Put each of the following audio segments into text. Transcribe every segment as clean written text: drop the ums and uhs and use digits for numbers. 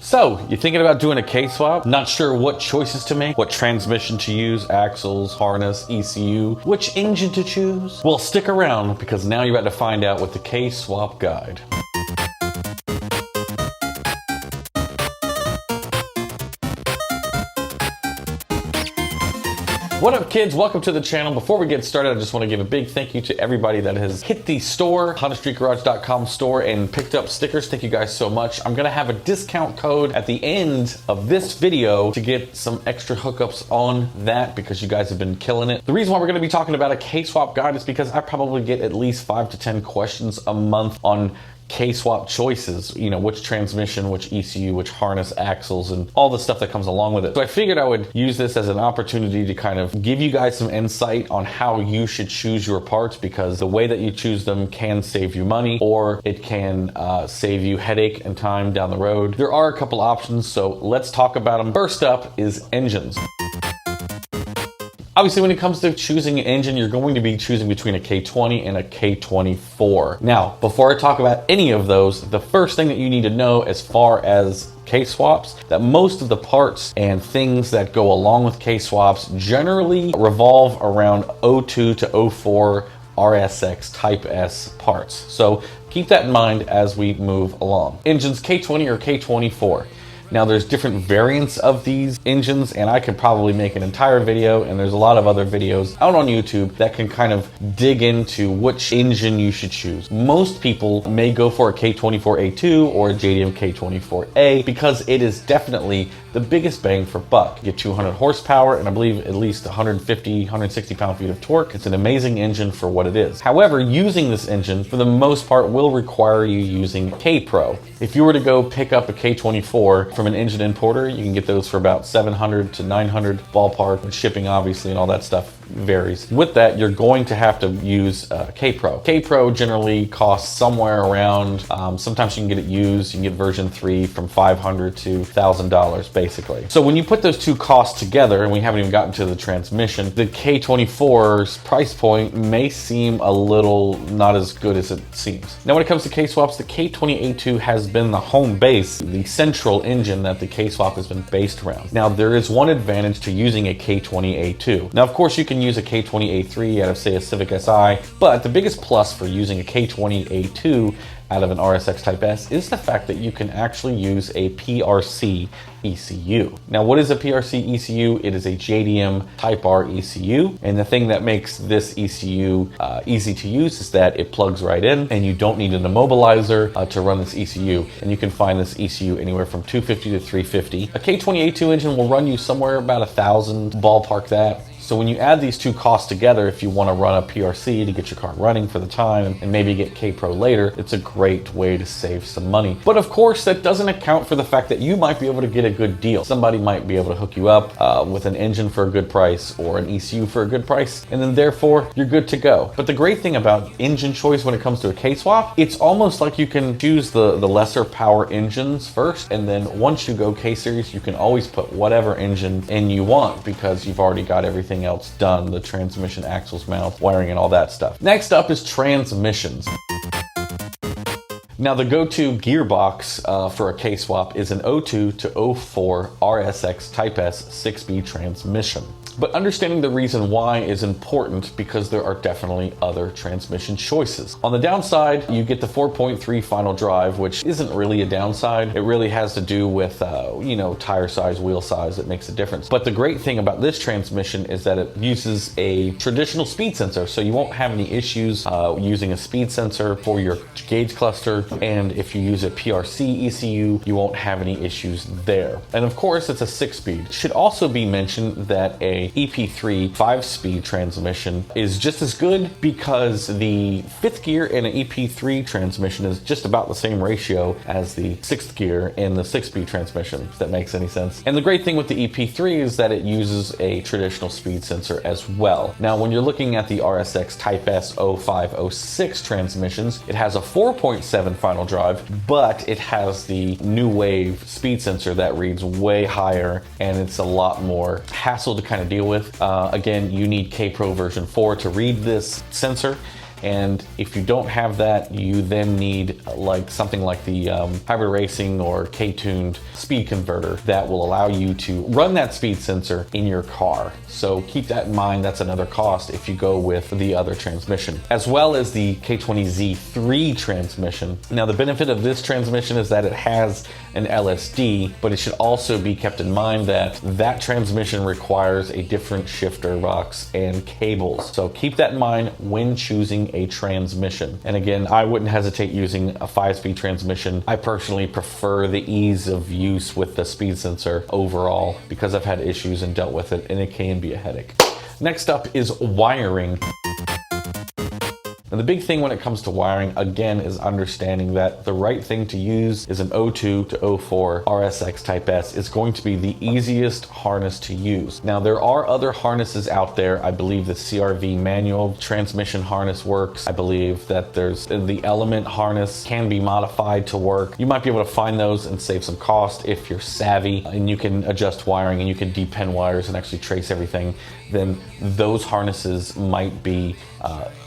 So, you thinking about doing a K-swap? Not sure what choices to make, what transmission to use, axles, harness, ECU, which engine to choose? Well, stick around because now you're about to find out with the K-swap guide. What up, kids? Welcome to the channel. Before we get started, I just want to give a big thank you to everybody that has hit the store, HondaStreetGarage.com store, and picked up stickers. Thank you guys so much. I'm going to have a discount code at the end of this video to get some extra hookups on that because you guys have been killing it. The reason why we're going to be talking about a K-swap guide is because I probably get at least 5 to 10 questions a month on K-swap choices, you know, which transmission, which ECU, which harness, axles, and all the stuff that comes along with it. So I figured I would use this as an opportunity to kind of give you guys some insight on how you should choose your parts, because the way that you choose them can save you money, or it can save you headache and time down the road. There are a couple options, so let's talk about them. First up is engines. Obviously, when it comes to choosing an engine, you're going to be choosing between a K20 and a K24. Now, before I talk about any of those, the first thing that you need to know as far as K-swaps, that most of the parts and things that go along with K-swaps generally revolve around 02 to 04 RSX Type S parts. So keep that in mind as we move along. Engines K20 or K24. Now there's different variants of these engines, and I could probably make an entire video, and there's a lot of other videos out on YouTube that can kind of dig into which engine you should choose. Most people may go for a K24A2 or a JDM K24A because it is definitely the biggest bang for buck. You get 200 horsepower and I believe at least 150, 160 pound-feet of torque. It's an amazing engine for what it is. However, using this engine for the most part will require you using K-Pro. If you were to go pick up a K24 from an engine importer, you can get those for about 700 to 900 ballpark, with shipping obviously and all that stuff varies. With that, you're going to have to use K-Pro. K-Pro generally costs somewhere around, sometimes you can get it used, you can get version 3 from $500 to $1,000 basically. So when you put those two costs together, and we haven't even gotten to the transmission, the K24's price point may seem a little not as good as it seems. Now when it comes to K-swaps, the K20A2 has been the home base, the central engine that the K-swap has been based around. Now there is one advantage to using a K20A2. Now of course you can use a K20A3 out of say a Civic Si, but the biggest plus for using a K20A2 out of an RSX Type S is the fact that you can actually use a PRC ECU. Now what is a PRC ECU? It is a JDM Type R ECU, and the thing that makes this ECU easy to use is that it plugs right in and you don't need an immobilizer to run this ECU, and you can find this ECU anywhere from $250 to $350. A K20A2 engine will run you somewhere about $1,000, ballpark that. So when you add these two costs together, if you want to run a PRC to get your car running for the time and maybe get K-Pro later, it's a great way to save some money. But of course, that doesn't account for the fact that you might be able to get a good deal. Somebody might be able to hook you up with an engine for a good price or an ECU for a good price, and then therefore you're good to go. But the great thing about engine choice when it comes to a K-swap, it's almost like you can choose the lesser power engines first, and then once you go K-series, you can always put whatever engine in you want because you've already got everything else done, the transmission, axles, mount, wiring, and all that stuff. Next up is transmissions. Now the go-to gearbox for a K-swap is an 02 to 04 RSX Type S 6-speed transmission. But understanding the reason why is important because there are definitely other transmission choices. On the downside, you get the 4.3 final drive, which isn't really a downside. It really has to do with, you know, tire size, wheel size that makes a difference. But the great thing about this transmission is that it uses a traditional speed sensor, so you won't have any issues using a speed sensor for your gauge cluster. And if you use a PRC ECU, you won't have any issues there. And of course, it's a 6-speed. It should also be mentioned that a EP3 5-speed transmission is just as good because the 5th gear in an EP3 transmission is just about the same ratio as the 6th gear in the 6-speed transmission, if that makes any sense. And the great thing with the EP3 is that it uses a traditional speed sensor as well. Now, when you're looking at the RSX Type S 0506 transmissions, it has a 4.7 final drive, but it has the new wave speed sensor that reads way higher, and it's a lot more hassle to kind of deal with. Again, you need K-Pro version 4 to read this sensor, And if you don't have that, you then need like something like the hybrid racing or K-tuned speed converter that will allow you to run that speed sensor in your car. So keep that in mind. That's another cost if you go with the other transmission, as well as the K20Z3 transmission. Now, the benefit of this transmission is that it has an LSD, but it should also be kept in mind that that transmission requires a different shifter box and cables. So keep that in mind when choosing a transmission. And again, I wouldn't hesitate using a 5-speed transmission. I personally prefer the ease of use with the speed sensor overall because I've had issues and dealt with it, and it can be a headache. Next up is wiring. And the big thing when it comes to wiring, again, is understanding that the right thing to use is an 02 to 04 RSX Type S. It's going to be the easiest harness to use. Now, there are other harnesses out there. I believe the CRV manual transmission harness works. I believe that there's the Element harness can be modified to work. You might be able to find those and save some cost if you're savvy and you can adjust wiring and you can depen wires and actually trace everything. Then those harnesses might be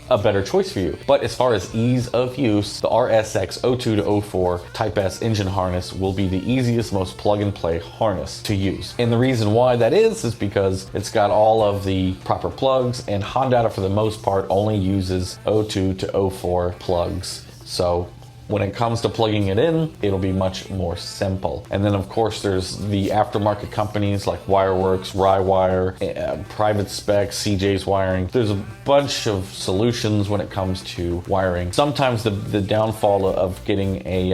a better choice for you. But as far as ease of use, the RSX 02 to 04 Type S engine harness will be the easiest, most plug and play harness to use. And the reason why that is because it's got all of the proper plugs, and Honda for the most part only uses 02 to 04 plugs. So when it comes to plugging it in, it'll be much more simple. And then of course there's the aftermarket companies like Wireworks, Rywire, Private Spec, CJ's Wiring. There's a bunch of solutions when it comes to wiring. Sometimes the downfall of getting a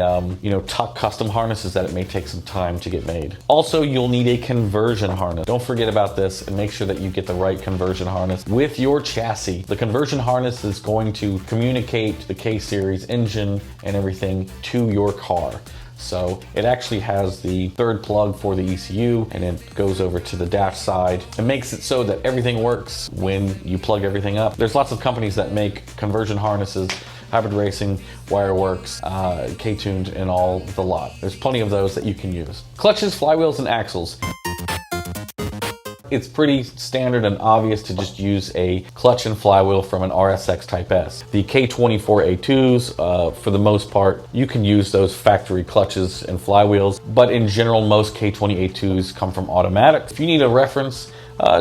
tuck custom harness is that it may take some time to get made. Also, you'll need a conversion harness. Don't forget about this and make sure that you get the right conversion harness with your chassis. The conversion harness is going to communicate the K-Series engine and everything to your car. So it actually has the third plug for the ECU, and it goes over to the dash side. It makes it so that everything works when you plug everything up. There's lots of companies that make conversion harnesses, Hybrid Racing, Wireworks, K-Tuned, and all the lot. There's plenty of those that you can use. Clutches, flywheels, and axles. It's pretty standard and obvious to just use a clutch and flywheel from an RSX Type S. The K24A2s, for the most part, you can use those factory clutches and flywheels, but in general, most K20A2s come from automatics. If you need a reference,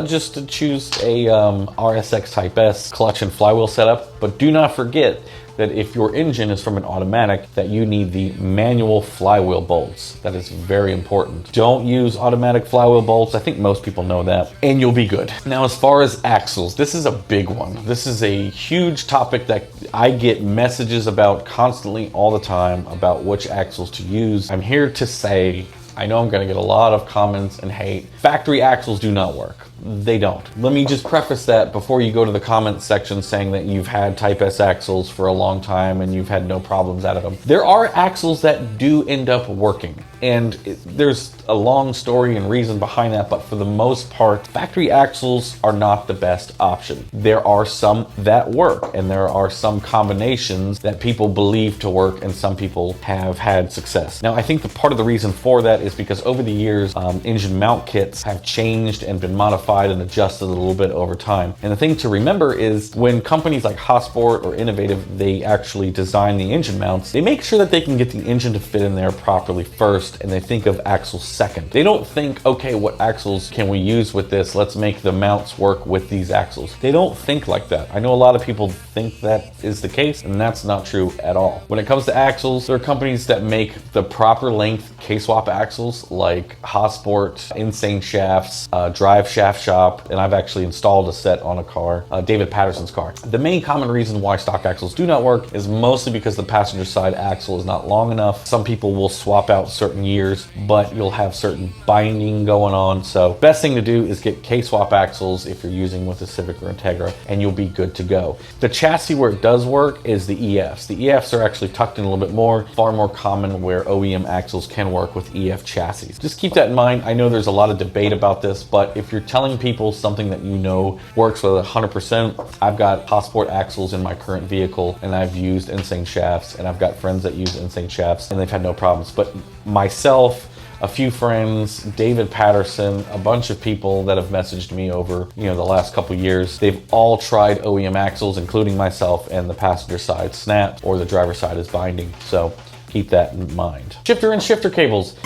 just to choose a RSX Type S clutch and flywheel setup, but do not forget that if your engine is from an automatic, that you need the manual flywheel bolts. That is very important. Don't use automatic flywheel bolts. I think most people know that, and you'll be good. Now, as far as axles, this is a big one. This is a huge topic that I get messages about constantly all the time about which axles to use. I'm here to say, I know I'm gonna get a lot of comments and hate. Factory axles do not work. They don't. Let me just preface that before you go to the comments section saying that you've had Type S axles for a long time and you've had no problems out of them. There are axles that do end up working, and there's a long story and reason behind that, but for the most part, factory axles are not the best option. There are some that work, and there are some combinations that people believe to work, and some people have had success. Now, I think the part of the reason for that is because over the years, engine mount kits have changed and been modified and adjusted a little bit over time. And the thing to remember is when companies like Hotsport or Innovative, they actually design the engine mounts, they make sure that they can get the engine to fit in there properly first, and they think of axles second. They don't think, okay, what axles can we use with this? Let's make the mounts work with these axles. They don't think like that. I know a lot of people think that is the case, and that's not true at all. When it comes to axles, there are companies that make the proper length K-swap axles like Hotsport, Insane Shafts, Drive Shaft Shop, and I've actually installed a set on a car, David Patterson's car. The main common reason why stock axles do not work is mostly because the passenger side axle is not long enough. Some people will swap out certain years, but you'll have certain binding going on. So best thing to do is get K-swap axles if you're using with a Civic or Integra, and you'll be good to go. The chassis where it does work is the EFs. The EFs are actually tucked in a little bit more, far more common where OEM axles can work with EF chassis. Just keep that in mind. I know there's a lot of debate about this, but if you're telling people something that you know works with 100%, I've got Hotsport axles in my current vehicle, and I've used Insane Shafts, and I've got friends that use Insane Shafts, and they've had no problems. But myself, a few friends, David Patterson, a bunch of people that have messaged me over, the last couple years. They've all tried OEM axles, including myself, and the passenger side snapped or the driver side is binding. So keep that in mind. Shifter and shifter cables.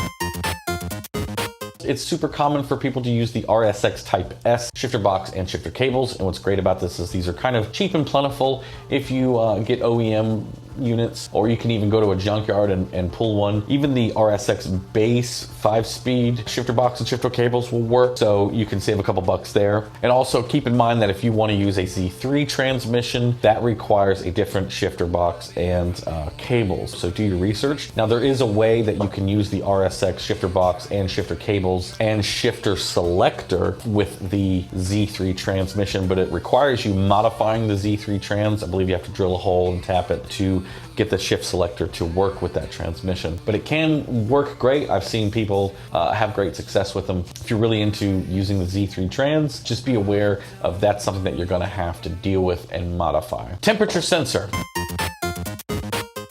It's super common for people to use the RSX Type S shifter box and shifter cables. And what's great about this is these are kind of cheap and plentiful if you get OEM units, or you can even go to a junkyard and pull one. Even the RSX base 5-speed shifter box and shifter cables will work, so you can save a couple bucks there. And also keep in mind that if you want to use a Z3 transmission, that requires a different shifter box and cables, so do your research. Now there is a way that you can use the RSX shifter box and shifter cables and shifter selector with the Z3 transmission, but it requires you modifying the Z3 trans. I believe you have to drill a hole and tap it to get the shift selector to work with that transmission. But it can work great. I've seen people have great success with them. If you're really into using the Z3 trans, just be aware of that's something that you're gonna have to deal with and modify. Temperature sensor.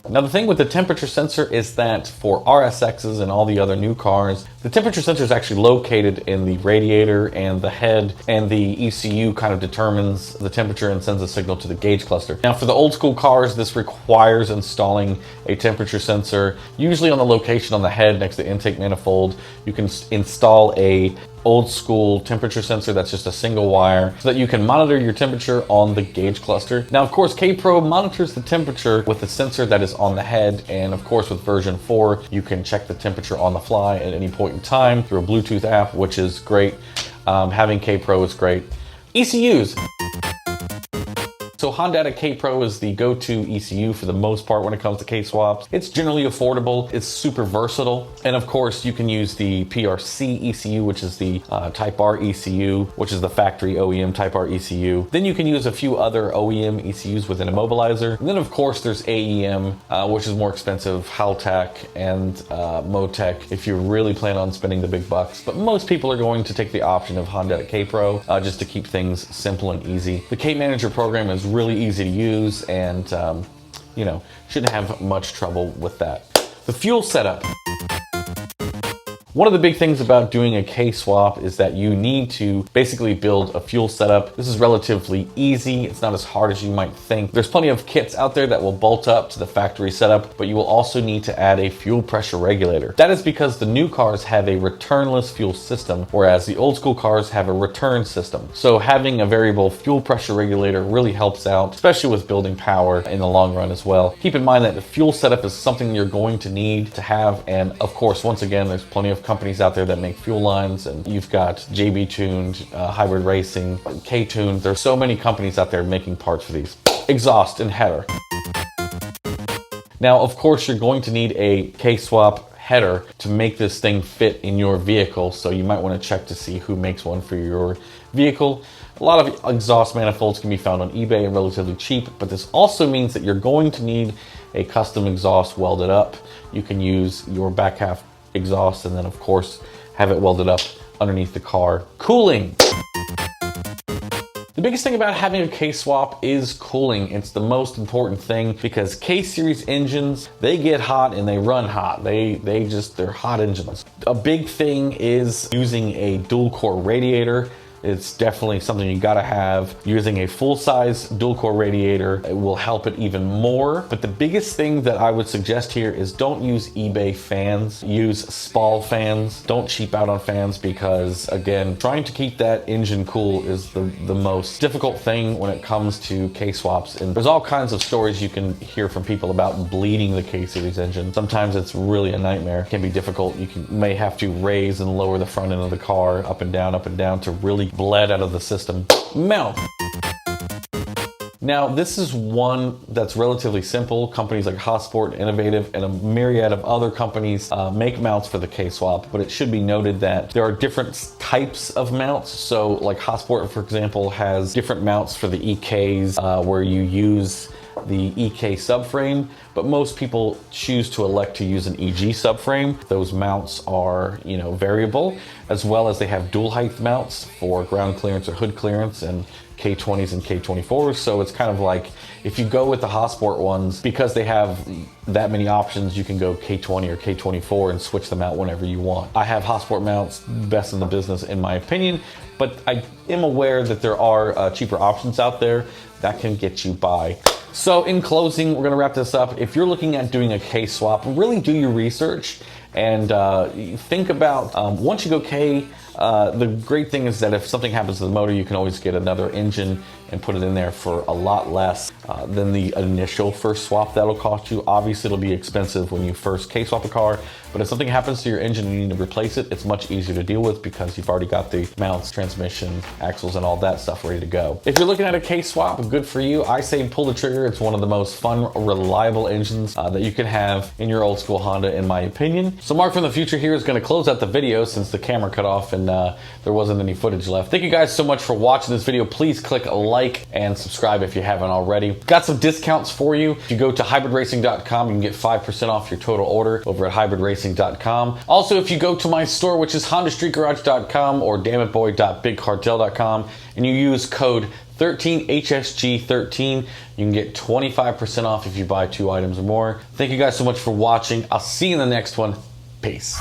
Now the thing with the temperature sensor is that for RSXs and all the other new cars, the temperature sensor is actually located in the radiator and the head, and the ECU kind of determines the temperature and sends a signal to the gauge cluster. Now for the old school cars, this requires installing a temperature sensor, usually on the location on the head next to the intake manifold. You can install a old school temperature sensor that's just a single wire so that you can monitor your temperature on the gauge cluster. Now, of course, K-Pro monitors the temperature with the sensor that is on the head. And of course, with version 4, you can check the temperature on the fly at any point in time through a Bluetooth app, which is great. Having K-Pro is great. ECUs. So Honda K-Pro is the go-to ECU for the most part when it comes to K-swaps. It's generally affordable, it's super versatile, and of course you can use the PRC ECU, which is the Type R ECU, which is the factory OEM Type R ECU. Then you can use a few other OEM ECUs with an immobilizer. And then of course there's AEM, which is more expensive, Haltech and Motec if you really plan on spending the big bucks. But most people are going to take the option of Honda K-Pro just to keep things simple and easy. The K-Manager program is really easy to use and shouldn't have much trouble with that. The fuel setup. One of the big things about doing a K-swap is that you need to basically build a fuel setup. This is relatively easy. It's not as hard as you might think. There's plenty of kits out there that will bolt up to the factory setup, but you will also need to add a fuel pressure regulator. That is because the new cars have a returnless fuel system, whereas the old school cars have a return system. So having a variable fuel pressure regulator really helps out, especially with building power in the long run as well. Keep in mind that the fuel setup is something you're going to need to have, and of course, once again, there's plenty of companies out there that make fuel lines, and you've got JB Tuned, Hybrid Racing, K Tuned. There's so many companies out there making parts for these. Exhaust and header. Now, of course, you're going to need a K-swap header to make this thing fit in your vehicle, so you might want to check to see who makes one for your vehicle. A lot of exhaust manifolds can be found on eBay and relatively cheap, but this also means that you're going to need a custom exhaust welded up. You can use your back half exhaust and then of course have it welded up underneath the car. Cooling. The biggest thing about having a K-swap is cooling. It's the most important thing because K-series engines, they get hot and they run hot. They're hot engines. A big thing is using a dual core radiator. It's definitely something you gotta have. Using a full-size dual-core radiator, it will help it even more. But the biggest thing that I would suggest here is don't use eBay fans. Use SPAL fans. Don't cheap out on fans because, again, trying to keep that engine cool is the most difficult thing when it comes to K-swaps. And there's all kinds of stories you can hear from people about bleeding the K-series engine. Sometimes it's really a nightmare. It can be difficult. You may have to raise and lower the front end of the car up and down to really bled out of the system. Mount. Now, this is one that's relatively simple. Companies like Hotsport, Innovative, and a myriad of other companies make mounts for the K-swap, but it should be noted that there are different types of mounts. So like Hotsport, for example, has different mounts for the EKs where you use the EK subframe, but most people choose to elect to use an EG subframe. Those mounts are, variable, as well as they have dual height mounts for ground clearance or hood clearance, and K20s and K24s. So it's kind of like, if you go with the Hasport ones, because they have that many options, you can go K20 or K24 and switch them out whenever you want. I have Hasport mounts, best in the business in my opinion, but I am aware that there are cheaper options out there that can get you by. So in closing, we're gonna wrap this up. If you're looking at doing a K swap, really do your research and think about, once you go K, the great thing is that if something happens to the motor, you can always get another engine and put it in there for a lot less than the initial first swap that'll cost you. Obviously, it'll be expensive when you first K swap a car, but if something happens to your engine and you need to replace it, it's much easier to deal with because you've already got the mounts, transmission, axles, and all that stuff ready to go. If you're looking at a K swap, good for you. I say pull the trigger. It's one of the most fun, reliable engines that you can have in your old school Honda, in my opinion. So Mark from the future here is going to close out the video since the camera cut off and there wasn't any footage left. Thank you guys so much for watching this video. Please click like and subscribe if you haven't already. Got some discounts for you. If you go to hybridracing.com, you can get 5% off your total order over at hybridracing.com. Also, if you go to my store, which is hondastreetgarage.com or damitboy.bigcartel.com, and you use code 13HSG13, you can get 25% off if you buy 2 items or more. Thank you guys so much for watching. I'll see you in the next one. Peace.